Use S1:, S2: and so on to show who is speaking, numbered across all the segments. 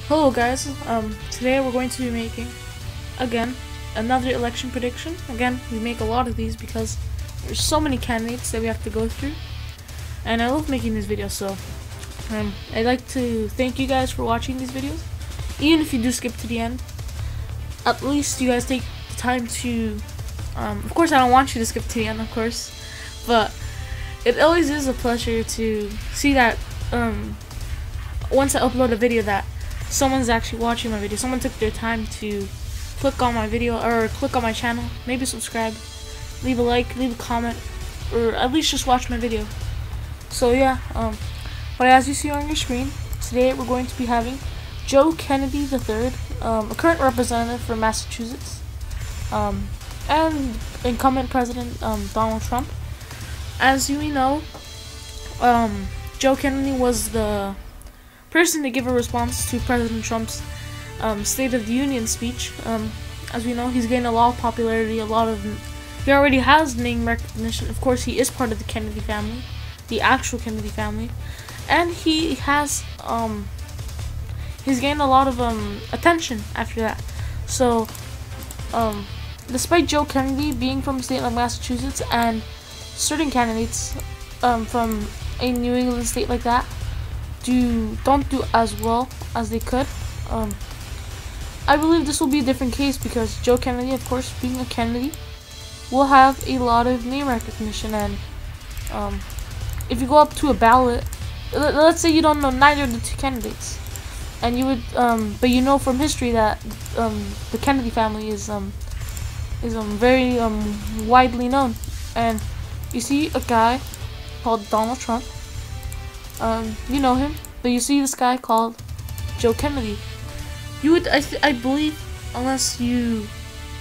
S1: Hello guys, today we're going to be making, again, another election prediction. Again, we make a lot of these because there's so many candidates that we have to go through, and I love making these videos, so I'd like to thank you guys for watching these videos. Even if you do skip to the end, at least you guys take the time to, of course I don't want you to skip to the end, of course, but it always is a pleasure to see that, once I upload a video that someone's actually watching my video. Someone took their time to click on my video or click on my channel, maybe subscribe, leave a like, leave a comment, or at least just watch my video. So yeah, but as you see on your screen, today we're going to be having Joe Kennedy III, a current representative from Massachusetts, and incumbent President Donald Trump. As you know, Joe Kennedy was the person to give a response to President Trump's State of the Union speech. As we know, he's gained a lot of popularity, he already has name recognition. Of course, he is part of the Kennedy family, the actual Kennedy family, and he has he's gained a lot of attention after that. So, despite Joe Kennedy being from a state like Massachusetts and certain candidates from a New England state like that don't do as well as they could, I believe this will be a different case because Joe Kennedy, of course, being a Kennedy, will have a lot of name recognition. And if you go up to a ballot, let's say you don't know neither of the two candidates, and you would, but you know from history that the Kennedy family is very widely known, and you see a guy called Donald Trump. You know him, but you see this guy called Joe Kennedy. You would, I believe, unless you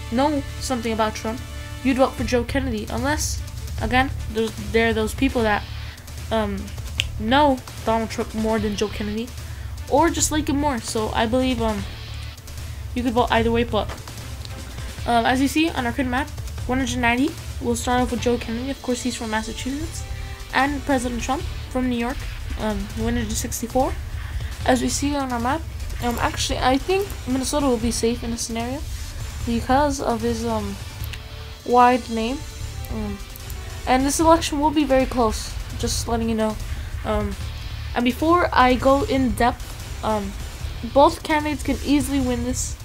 S1: know something about Trump, you'd vote for Joe Kennedy. Unless, again, there are those people that know Donald Trump more than Joe Kennedy, or just like him more. So I believe you could vote either way. But as you see on our current map, 190. We'll start off with Joe Kennedy. Of course, he's from Massachusetts, and President Trump from New York. 164. As we see on our map, actually I think Minnesota will be safe in this scenario because of his wide name, and this election will be very close, just letting you know. And before I go in depth, both candidates can easily win this.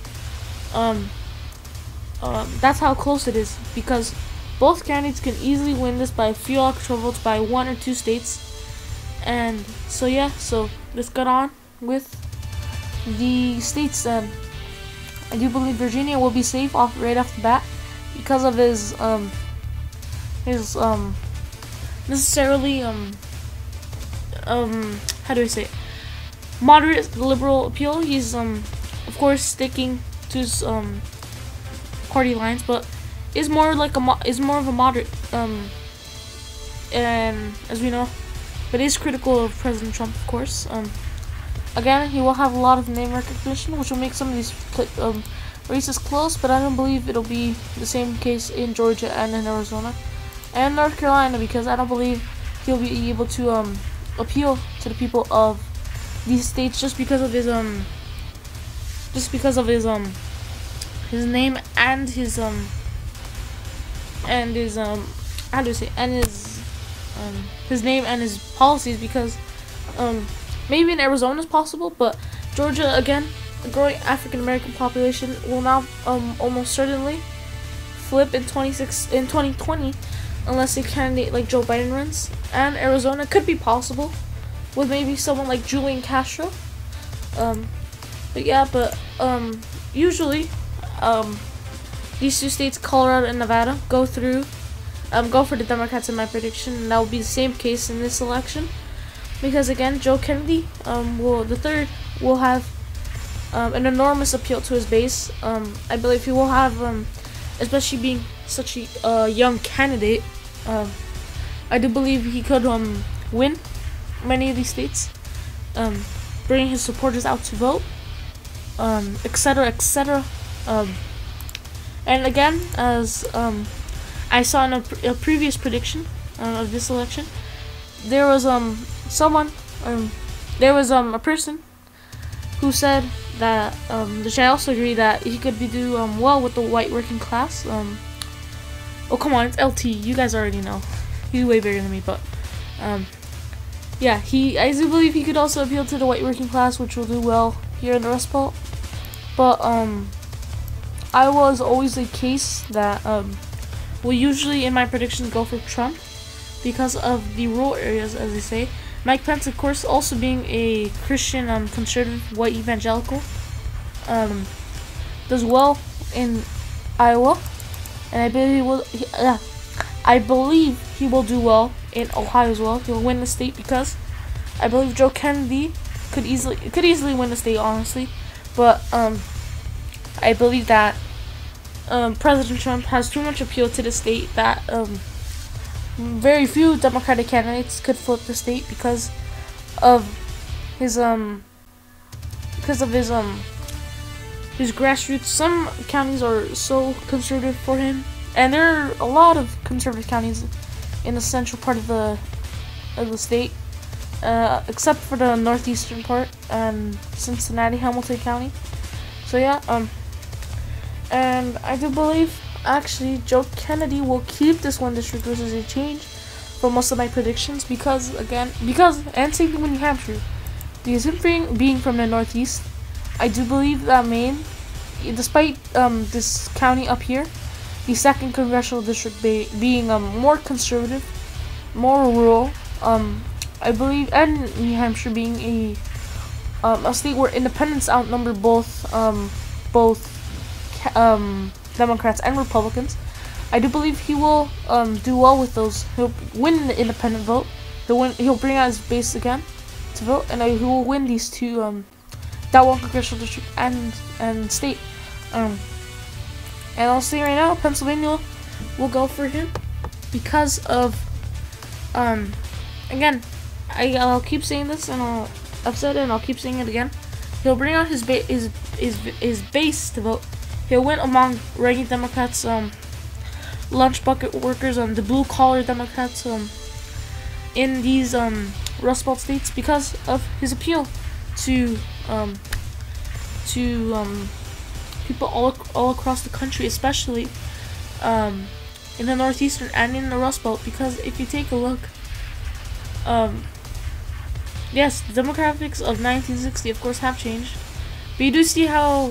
S1: That's how close it is, because both candidates can easily win this by a few electoral votes by 1 or 2 states. And so yeah, so let's get on with the states. I do believe Virginia will be safe right off the bat because of his necessarily how do I say it? Moderate liberal appeal. He's of course sticking to his party lines, but is more of a moderate, and as we know, but is critical of President Trump, of course. Again, he will have a lot of name recognition, which will make some of these races close, but I don't believe it'll be the same case in Georgia and in Arizona and North Carolina, because I don't believe he'll be able to appeal to the people of these states just because of his his name and his how do I say, and his name and his policies, because maybe in Arizona is possible, but Georgia, again, the growing African American population will now almost certainly flip in 2020 unless a candidate like Joe Biden runs. And Arizona could be possible with maybe someone like Julian Castro. But yeah, usually these two states, Colorado and Nevada, go for the Democrats in my prediction, and that will be the same case in this election, because again, Joe Kennedy the third will have an enormous appeal to his base. I believe he will have, especially being such a young candidate, I do believe he could win many of these states, bring his supporters out to vote, etc., etc. And again, as I saw in a previous prediction of this election, there was a person who said that, which I also agree that he could do well with the white working class. Oh come on, it's LT. You guys already know. He's way bigger than me, but yeah, I do believe he could also appeal to the white working class, which will do well here in the Rust Belt. But I was always the case that will usually in my predictions go for Trump because of the rural areas, as they say. Mike Pence, of course, also being a Christian, conservative, white evangelical, does well in Iowa, and I believe he will do well in Ohio as well. He'll win the state because I believe Joe Kennedy could easily win the state, honestly. But I believe that President Trump has too much appeal to the state that very few Democratic candidates could flip the state because of his grassroots. Some counties are so conservative for him, and there are a lot of conservative counties in the central part of the state, except for the northeastern part and Cincinnati, Hamilton County. So yeah, and I do believe actually Joe Kennedy will keep this one district, which is a change from most of my predictions because and same thing with New Hampshire, because him being from the northeast, I do believe that Maine, despite this county up here, the second congressional district being more conservative, more rural, I believe, and New Hampshire being a state where independents outnumber both Democrats and Republicans, I do believe he will do well with those. He'll win the independent vote. He'll bring out his base again to vote, and he will win these two, that one congressional district and state. And I'll say right now, Pennsylvania will go for him because of again, I'll keep saying this, and I've said it and I'll keep saying it again. He'll bring out his base to vote. He'll win among regular Democrats, lunch bucket workers, the blue collar Democrats, in these Rust Belt states because of his appeal to people all across the country, especially in the northeastern and in the Rust Belt. Because if you take a look, yes, the demographics of 1960 of course have changed, but you do see how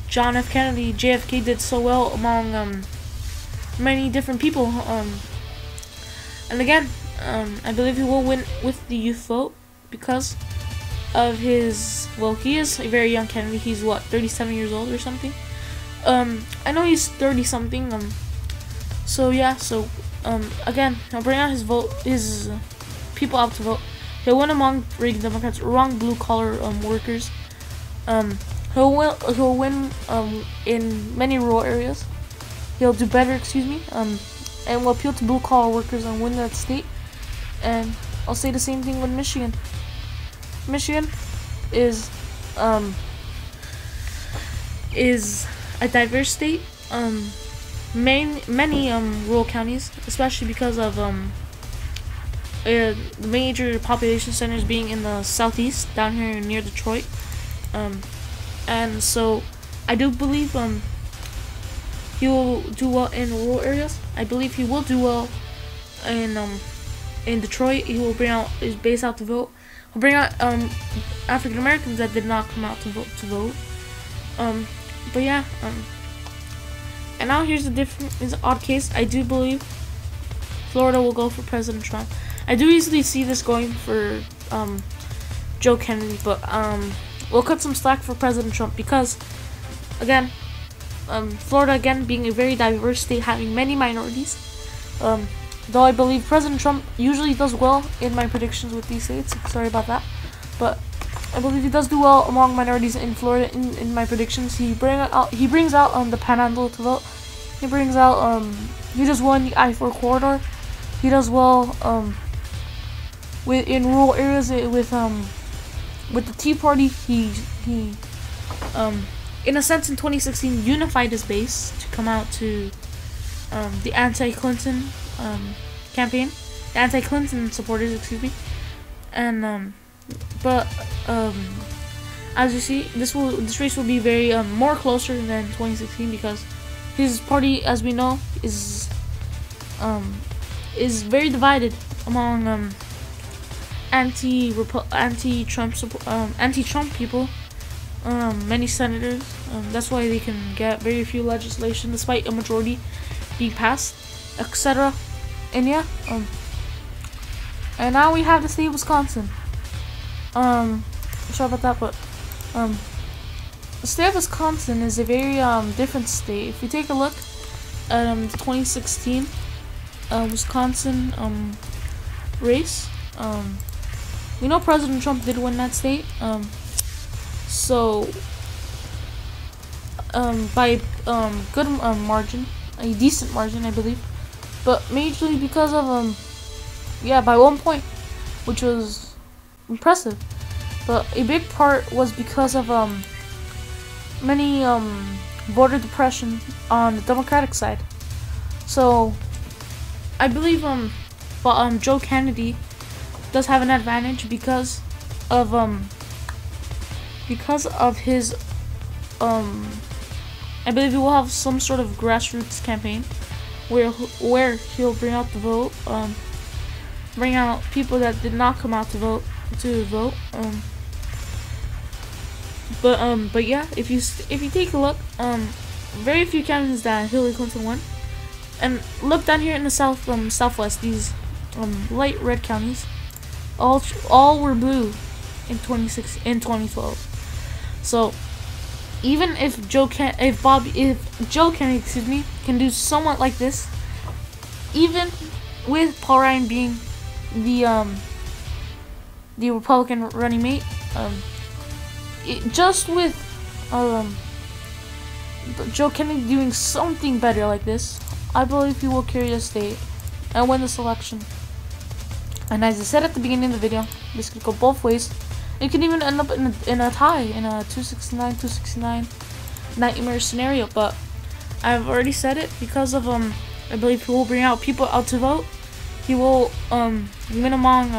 S1: John F. Kennedy, JFK, did so well among many different people, and again, I believe he will win with the youth vote because of his, well, he is a very young Kennedy. He's what, 37 years old or something. I know he's 30 something. So yeah, again, he'll bring out his people out to vote. He'll win among Reagan Democrats, among blue collar workers. He'll win in many rural areas. He'll do better, and will appeal to blue collar workers and win that state. And I'll say the same thing with Michigan. Michigan is a diverse state. Many rural counties, especially because of the major population centers being in the southeast, down here near Detroit. And so I do believe he will do well in rural areas. I believe he will do well in Detroit. He will bring out his base out to vote. He'll bring out African Americans that did not come out to vote. But yeah, and now here's the odd case. I do believe Florida will go for President Trump. I do easily see this going for Joe Kennedy, but we'll cut some slack for President Trump because, again, Florida, again, being a very diverse state, having many minorities. Though I believe President Trump usually does well in my predictions with these states. Sorry about that. But I believe he does do well among minorities in Florida in my predictions. He brings out the Panhandle to vote. He brings out he does well in the I-4 corridor. He does well in rural areas with the Tea Party. He in a sense in 2016 unified his base to come out to the anti-Clinton campaign, the anti-Clinton supporters, and but as you see, this race will be very more closer than 2016 because his party, as we know, is very divided among anti-Trump people, many senators. That's why they can get very few legislation despite a majority being passed, etc. And yeah, and now we have the state of Wisconsin. Sorry about that, but the state of Wisconsin is a very different state. If you take a look at the 2016 Wisconsin race, we know President Trump did win that state. So by good margin, a decent margin, I believe, but majorly because of yeah, by 1 point, which was impressive. But a big part was because of many voter depression on the Democratic side. So I believe Joe Kennedy does have an advantage because of his I believe he will have some sort of grassroots campaign where he'll bring out the vote, bring out people that did not come out to vote. But yeah, if you take a look, very few counties that Hillary Clinton won, and look down here in the southwest, these light red counties, all were blue in 2012. So even if Joe Kennedy, can do somewhat like this, even with Paul Ryan being the Republican running mate, just with Joe Kennedy doing something better like this, I believe he will carry the state and win this election. And as I said at the beginning of the video, this could go both ways. It could even end up in a tie, in a 269 nightmare scenario. But I've already said it because of I believe he will bring out people out to vote. He will win among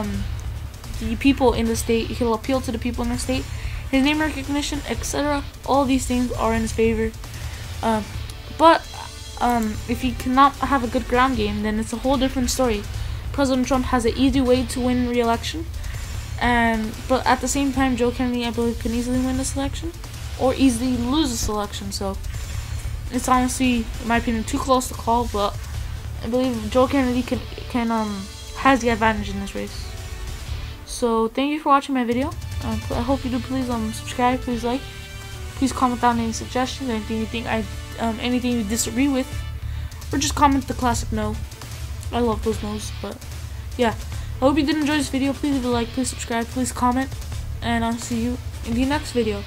S1: the people in the state. He'll appeal to the people in the state. His name recognition, etc. All these things are in his favor. But if he cannot have a good ground game, then it's a whole different story. President Trump has an easy way to win re-election, but at the same time, Joe Kennedy, I believe, can easily win this election or easily lose this election. So it's honestly, in my opinion, too close to call. But I believe Joe Kennedy has the advantage in this race. So thank you for watching my video. I hope you do. Please subscribe, please like, please comment down any suggestions, anything you think anything you disagree with, or just comment the classic no. I love those no's. But yeah, I hope you did enjoy this video. Please leave a like, please subscribe, please comment, and I'll see you in the next video.